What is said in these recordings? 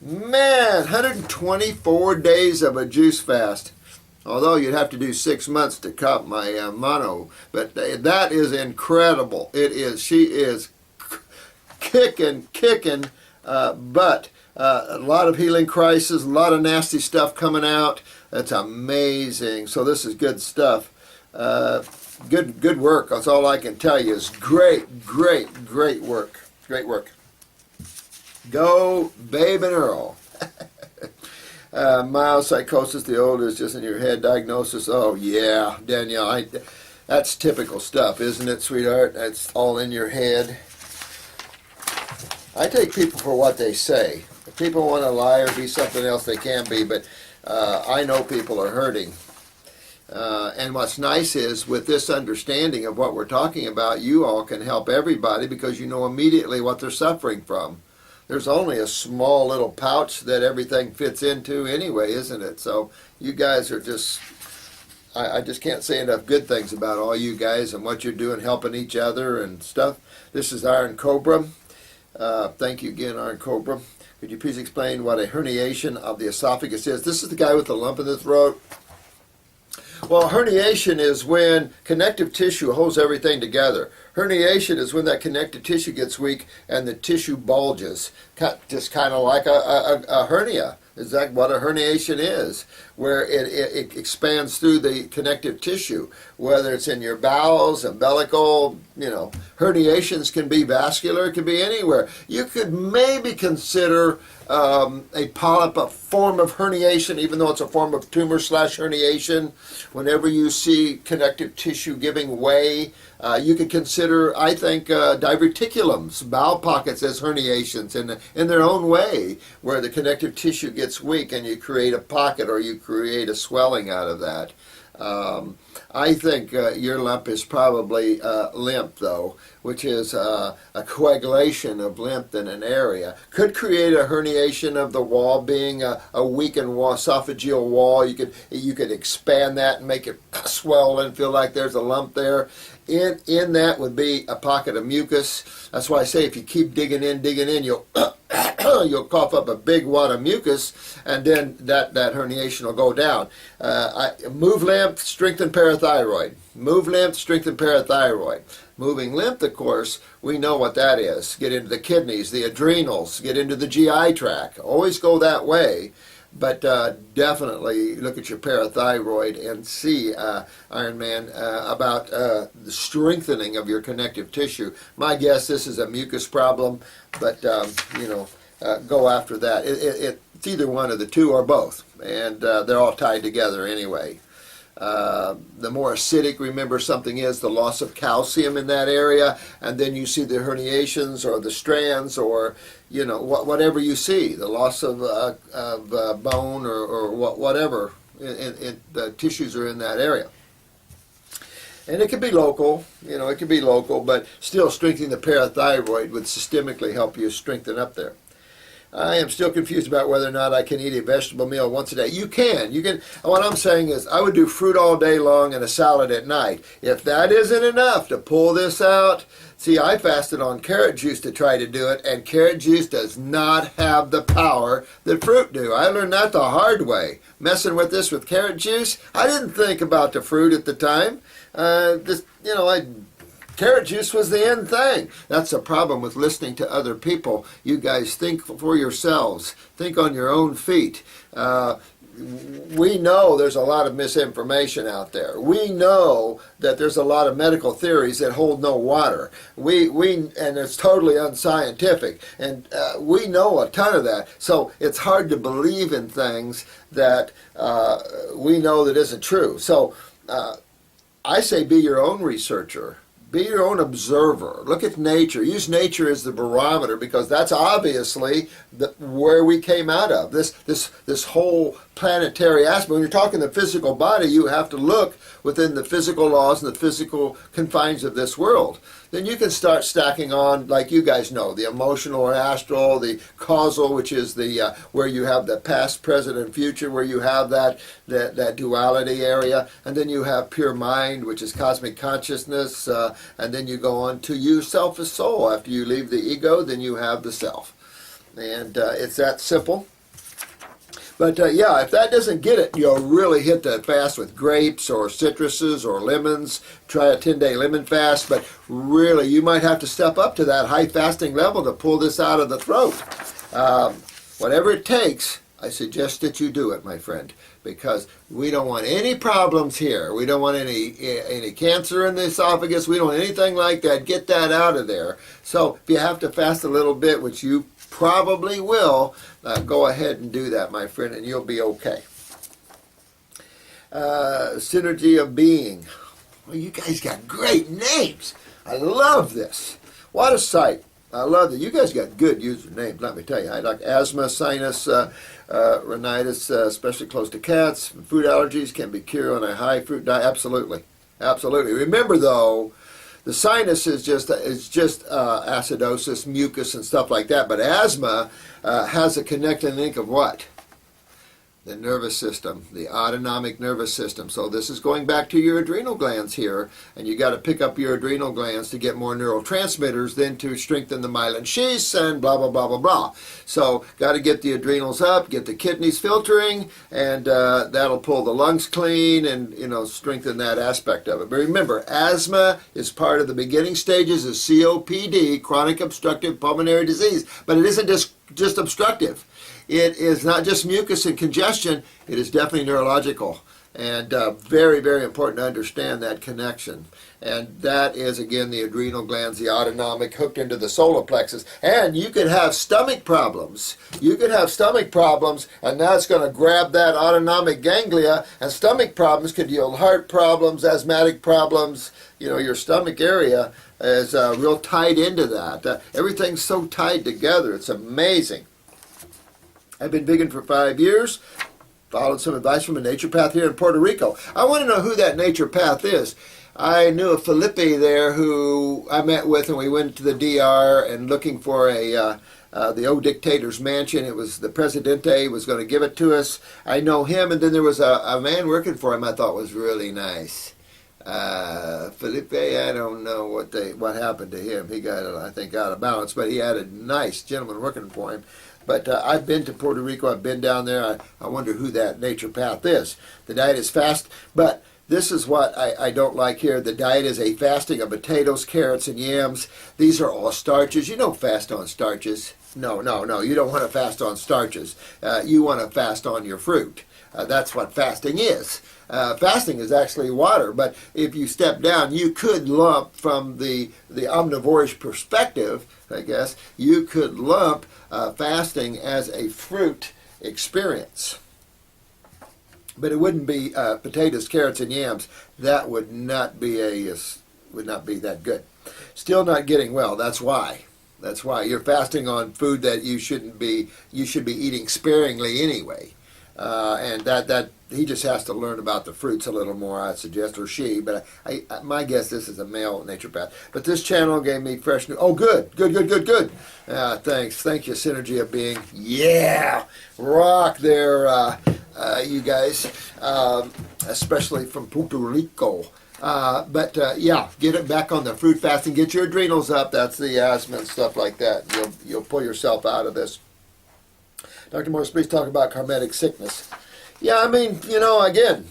Man, 124 days of a juice fast. Although you'd have to do 6 months to cut my mono. But that is incredible. It is. She is kicking butt. A lot of healing crisis, a lot of nasty stuff coming out. That's amazing. So this is good stuff. Good work. That's all I can tell you. Is great work. Great work. Go, Babe and Earl. Mild psychosis, the older is just in your head. Diagnosis, oh yeah, Danielle, that's typical stuff, isn't it, sweetheart? That's all in your head. I take people for what they say. If people want to lie or be something else, they can be, but I know people are hurting. And what's nice is, with this understanding of what we're talking about, you all can help everybody because you know immediately what they're suffering from. There's only a small little pouch that everything fits into anyway, isn't it? So you guys are just, I just can't say enough good things about all you guys and what you're doing, helping each other and stuff. This is Iron Cobra. Thank you again, Iron Cobra. Could you please explain what a herniation of the esophagus is? This is the guy with the lump in the throat. Well, herniation is when connective tissue holds everything together. Herniation is when that connective tissue gets weak and the tissue bulges, just kind of like a hernia. Is that what a herniation is? Where it expands through the connective tissue, whether it's in your bowels, umbilical, herniations can be vascular, it can be anywhere. You could maybe consider a polyp a form of herniation, even though it's a form of tumor / herniation. Whenever you see connective tissue giving way, you could consider, I think, diverticulums, bowel pockets, as herniations in their own way, where the connective tissue gets weak and you create a pocket or you create a swelling out of that. I think your lump is probably lymph, though, which is a coagulation of lymph in an area. Could create a herniation of the wall, being a weakened wall, esophageal wall. You could expand that and make it swell and feel like there's a lump there. In that would be a pocket of mucus. That's why I say if you keep digging in, you'll you'll cough up a big wad of mucus, and then that herniation will go down. Move lymph, strengthen parathyroid. Move lymph, strengthen parathyroid. Moving lymph, of course, we know what that is. Get into the kidneys, the adrenals, get into the GI tract. Always go that way. But definitely look at your parathyroid and see, Iron Man, about the strengthening of your connective tissue. My guess, this is a mucus problem, but go after that. It's either one of the two or both, and they're all tied together anyway. The more acidic, remember, something is, the loss of calcium in that area, and then you see the herniations or the strands or whatever you see, the loss of bone or whatever the tissues are in that area. And it can be local, it can be local, but still strengthening the parathyroid would systemically help you strengthen up there. I am still confused about whether or not I can eat a vegetable meal once a day. You can. What I'm saying is I would do fruit all day long and a salad at night. If that isn't enough to pull this out, see, I fasted on carrot juice to try to do it, and carrot juice does not have the power that fruit do. I learned that the hard way. Messing with this with carrot juice, I didn't think about the fruit at the time. Carrot juice was the end thing. That's the problem with listening to other people. You guys think for yourselves. Think on your own feet. We know there's a lot of misinformation out there. We know that there's a lot of medical theories that hold no water. And it's totally unscientific. And we know a ton of that. So it's hard to believe in things that we know that isn't true. So I say be your own researcher. Be your own observer. Look at nature. Use nature as the barometer, because that's obviously where we came out of. This whole planetary aspect. When you're talking the physical body, you have to look within the physical laws and the physical confines of this world. Then you can start stacking on, like you guys know, the emotional or astral, the causal, which is the where you have the past, present, and future, where you have that duality area, and then you have pure mind, which is cosmic consciousness, and then you go on to you, self as soul. After you leave the ego, then you have the self. And it's that simple. But yeah, if that doesn't get it, you'll really hit that fast with grapes or citruses or lemons. Try a 10-day lemon fast, but really you might have to step up to that high fasting level to pull this out of the throat. Whatever it takes, I suggest that you do it, my friend, because we don't want any problems here. We don't want any cancer in the esophagus. We don't want anything like that. Get that out of there. So if you have to fast a little bit, which you probably will, go ahead and do that, my friend, and you'll be okay. Synergy of being. Well, you guys got great names. I love this. What a sight. I love that. You guys got good usernames, let me tell you. I like asthma, sinus, rhinitis, especially close to cats. Food allergies can be cured on a high fruit diet. Absolutely. Absolutely. Remember, though, the sinus is just acidosis, mucus, and stuff like that. But asthma has a connecting link of what? The nervous system, the autonomic nervous system. So this is going back to your adrenal glands here, and you got to pick up your adrenal glands to get more neurotransmitters, then to strengthen the myelin sheaths, and blah, blah, blah, blah, blah. So got to get the adrenals up, get the kidneys filtering, and that'll pull the lungs clean and, strengthen that aspect of it. But remember, asthma is part of the beginning stages of COPD, chronic obstructive pulmonary disease, but it isn't just obstructive. It is not just mucus and congestion, it is definitely neurological. And very, very important to understand that connection. And that is, again, the adrenal glands, the autonomic, hooked into the solar plexus. And you could have stomach problems. You could have stomach problems, and that's going to grab that autonomic ganglia. And stomach problems could yield heart problems, asthmatic problems. Your stomach area is real tied into that. Everything's so tied together. It's amazing. I've been vegan for 5 years, followed some advice from a naturopath here in Puerto Rico. I want to know who that naturopath is. I knew a Felipe there who I met with, and we went to the DR and looking for the old dictator's mansion. It was the Presidente was going to give it to us. I know him, and then there was a man working for him I thought was really nice. Felipe, I don't know what happened to him. He got, I think, out of balance, but he had a nice gentleman working for him. But I've been to Puerto Rico. I've been down there. I wonder who that naturopath is. The diet is fast, but this is what I don't like here. The diet is a fasting of potatoes, carrots, and yams. These are all starches. You don't fast on starches. No. You don't want to fast on starches. You want to fast on your fruit. That's what fasting is. Fasting is actually water, but if you step down, you could lump from the omnivorish perspective, I guess, you could lump fasting as a fruit experience. But it wouldn't be potatoes, carrots, and yams. That would not be that good. Still not getting well. That's why. You're fasting on food that you should be eating sparingly anyway. And that he just has to learn about the fruits a little more, I suggest, or she. But my guess, this is a male naturopath. But this channel gave me fresh new. Oh, good. Thanks. Thank you, Synergy of Being. Yeah, rock there, you guys, especially from Puerto Rico. But yeah, get it back on the fruit fasting. Get your adrenals up. That's the asthma and stuff like that. You'll pull yourself out of this. Dr. Morse, please talk about karmic sickness. Yeah, I mean, again,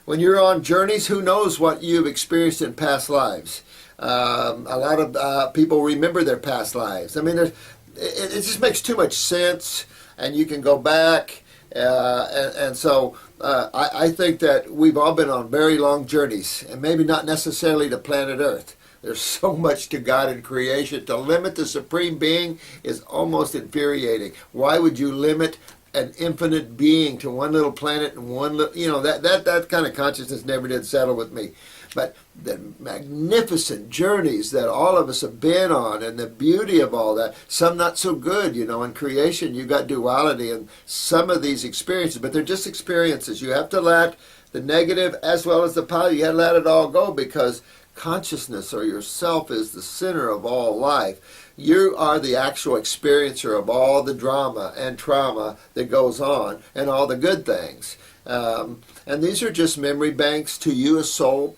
when you're on journeys, who knows what you've experienced in past lives. A lot of people remember their past lives. I mean, it just makes too much sense, and you can go back. And so I think that we've all been on very long journeys, and maybe not necessarily to planet Earth. There's so much to God and creation. To limit the Supreme Being is almost infuriating. Why would you limit an infinite being to one little planet and one little, that kind of consciousness never did settle with me. But the magnificent journeys that all of us have been on, and the beauty of all that, some not so good, in creation you got duality and some of these experiences, but they're just experiences. You have to let the negative as well as the positive, you have to let it all go, because consciousness or yourself is the center of all life. You are the actual experiencer of all the drama and trauma that goes on and all the good things. And these are just memory banks to you, a soul.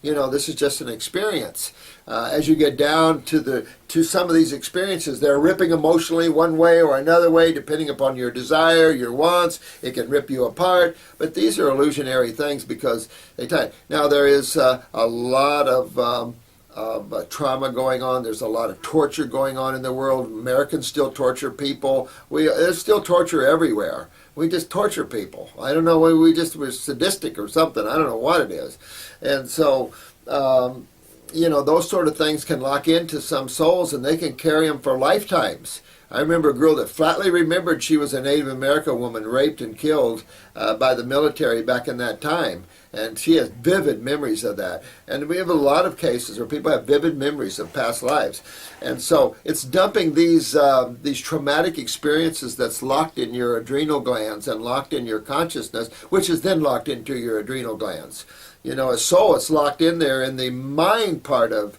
This is just an experience. as you get down to some of these experiences, they're ripping emotionally one way or another way, depending upon your desire, your wants. It can rip you apart. But these are illusionary things because they tie. Now there is a lot of trauma going on. There's a lot of torture going on in the world. Americans still torture people. There's still torture everywhere. We just torture people. I don't know. We're sadistic or something. I don't know what it is. And so, those sort of things can lock into some souls, and they can carry them for lifetimes. I remember a girl that flatly remembered she was a Native American woman raped and killed by the military back in that time. And she has vivid memories of that. And we have a lot of cases where people have vivid memories of past lives. And so it's dumping these traumatic experiences that's locked in your adrenal glands and locked in your consciousness, which is then locked into your adrenal glands. A soul, it's locked in there in the mind part of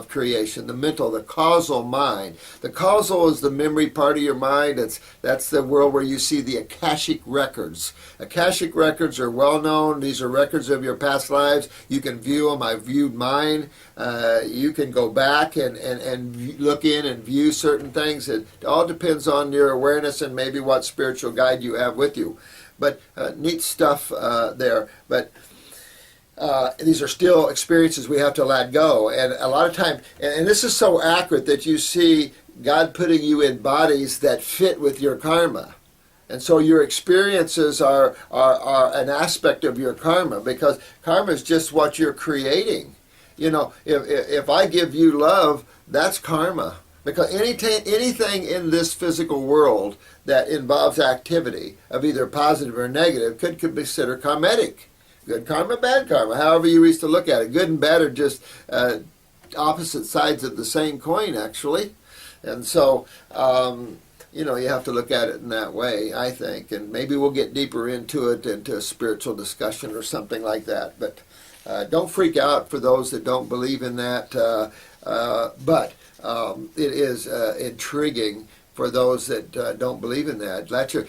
creation, the mental, the causal mind. The causal is the memory part of your mind. That's the world where you see the Akashic records. Akashic records are well known. These are records of your past lives. You can view them. I viewed mine. You can go back and look in and view certain things. It all depends on your awareness and maybe what spiritual guide you have with you. But neat stuff there. But these are still experiences we have to let go. And a lot of time, and this is so accurate that you see God putting you in bodies that fit with your karma. And so your experiences are an aspect of your karma, because karma is just what you're creating. If I give you love, that's karma. Because anything in this physical world that involves activity of either positive or negative could be considered karmatic. Good karma, bad karma, however you wish to look at it. Good and bad are just opposite sides of the same coin, actually. And so, you have to look at it in that way, I think. And maybe we'll get deeper into it, into a spiritual discussion or something like that. But don't freak out for those that don't believe in that. But it is intriguing for those that don't believe in that. Let your,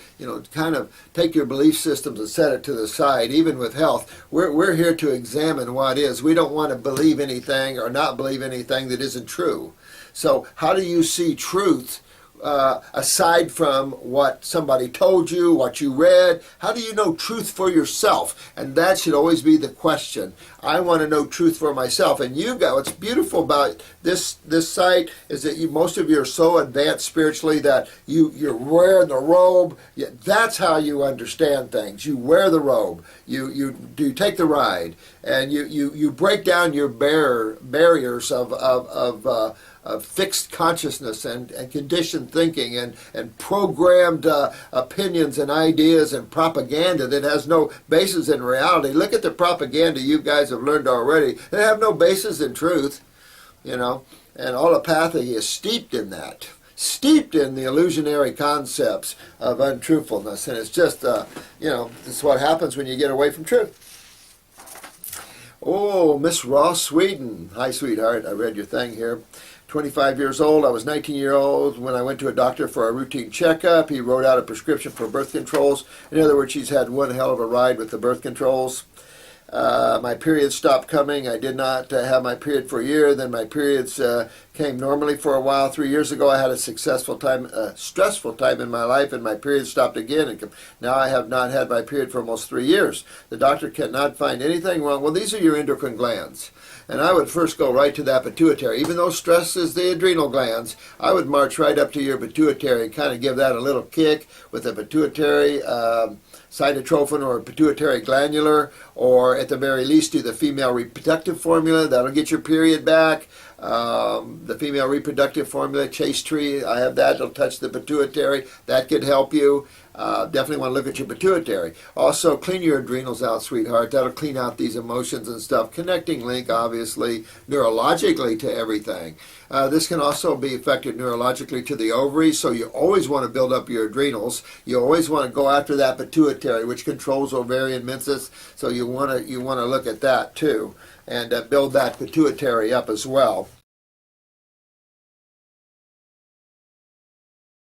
kind of take your belief systems and set it to the side. Even with health, we're here to examine what is. We don't want to believe anything or not believe anything that isn't true. So how do you see truth aside from what somebody told you, what you read? How do you know truth for yourself? And that should always be the question. I want to know truth for myself. And what's beautiful about this site is that most of you are so advanced spiritually that you're wearing the robe. That's how you understand things. You wear the robe. You take the ride, and you break down your barriers of fixed consciousness and conditioned thinking and programmed opinions and ideas and propaganda that has no basis in reality. Look at the propaganda you guys have learned already. They have no basis in truth, and allopathy is steeped in that. Steeped in the illusionary concepts of untruthfulness. And it's just, it's what happens when you get away from truth. Oh, Miss Ross Sweden. Hi, sweetheart. I read your thing here. 25 years old. I was 19 years old when I went to a doctor for a routine checkup. He wrote out a prescription for birth controls. In other words, she's had one hell of a ride with the birth controls. My periods stopped coming. I did not have my period for a year. Then my periods came normally for a while. 3 years ago, I had a stressful time in my life, and my period stopped again. And now I have not had my period for almost 3 years. The doctor cannot find anything wrong. Well, these are your endocrine glands. And I would first go right to that pituitary. Even though stress is the adrenal glands, I would march right up to your pituitary and kind of give that a little kick with the pituitary cytotrophin or pituitary glandular, or at the very least do the female reproductive formula. That'll get your period back. The female reproductive formula, chase tree, I have that. It'll touch the pituitary. That could help you. Definitely want to look at your pituitary. Also, clean your adrenals out, sweetheart. That'll clean out these emotions and stuff. Connecting link, obviously, neurologically to everything. This can also be affected neurologically to the ovaries, so you always want to build up your adrenals. You always want to go after that pituitary, which controls ovarian menses, so you want to look at that too, and build that pituitary up as well.